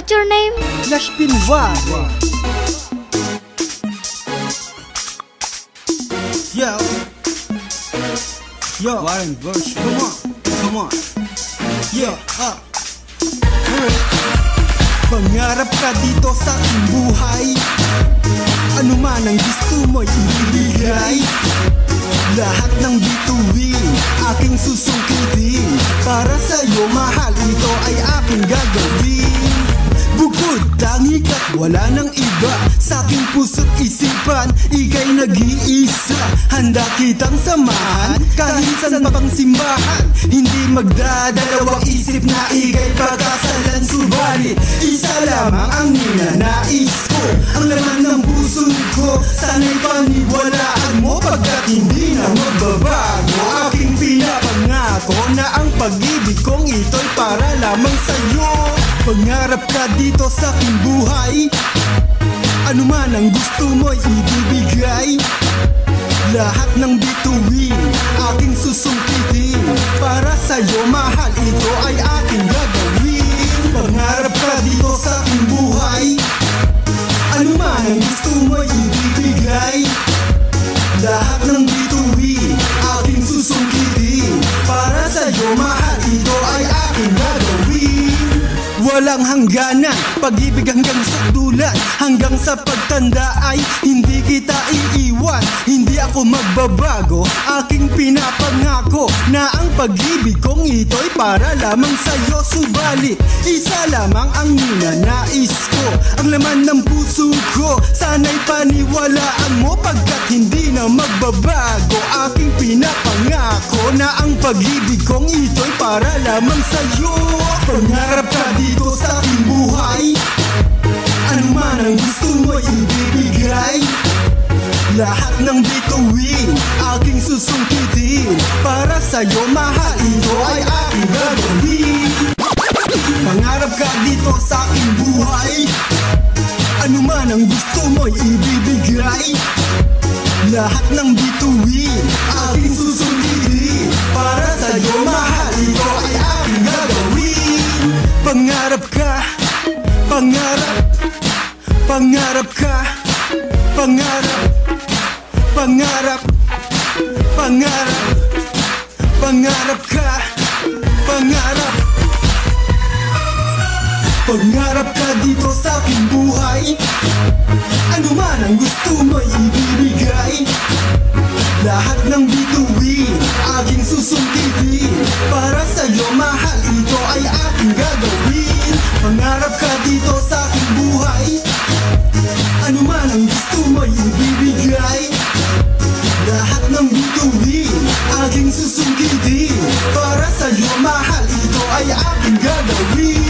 What's your name? Flash Pinwag. Yo, Warren version. Come on. Yeah, Pangarap ka dito sa aking buhay. Ano man ang gusto mo'y ibibigay. Lahat ng bituin, aking susungkitin. Para sa'yo mahal, ito ay aking gagawin. Bukod tangi ka't wala nang iba. Sa aking puso't isipan, ika'y nag-iisa. Handa kitang samahan, kahit saan pang simbahan. Hindi magdadalawang isip na ika'y pagkasalan. Subalit, isa lamang ang ninanais ko. Ang laman ng puso ko, sana'y paniwalaan mo. Pagkat hindi na magbabago, aking pinapangako na ang pag-ibig kong ito'y para lamang sa'yo. Pangarap ka dito sa aking buhay. Ano man ang gusto mo'y ibibigay. Lahat ng bituin, aking susungkitin. Para sa'yo mahal, ito ay aking gagawin. Pangarap ka dito sa aking buhay. Ano man ang gusto mo'y ibibigay. Lahat ng bituin, aking susungkitin. Para sa'yo mahal, ito ay aking gagawin. Walang hangganan, pag-ibig hanggang sa dulan. Hanggang sa pagtanda ay hindi kita iiwan. Hindi ako magbabago, aking pinapangako na ang pag-ibig kong ito'y para lamang sa'yo. Subalit, isa lamang ang ninanais ko. Ang laman ng puso ko, sana'y paniwalaan mo. Pagkat hindi na magbabago, aking pinapangako na ang pag-ibig kong ito'y para lamang sa'yo. Pangarap ka dito sa aking buhay. Ano man ang gusto mo'y ibibigay. Lahat ng bituin, aking susungkitin. Para sa'yo mahal, ito ay aking gagawin. Pangarap ka dito sa aking buhay. Ano man ang gusto mo'y ibibigay. Lahat ng bituin, aking susungkitin. Para sa'yo mahal, ito ay aking gagawin. Pangarap ka, pangarap. Pangarap ka, pangarap. Pangarap, pangarap. Pangarap ka, pangarap. Pangarap ka dito sa aking buhay. Ano man ang gusto mo'y ibibigay. Lahat ng bituin, aking susungkitin. Para sa'yo mahal, ito ay aking gagawin. Pangarap ka dito sa aking buhay. Ano man ang gusto mo'y ibibigay. Lahat ng bituin, aking susungkitin. Para sa'yo mahal, ito ay aking gagawin.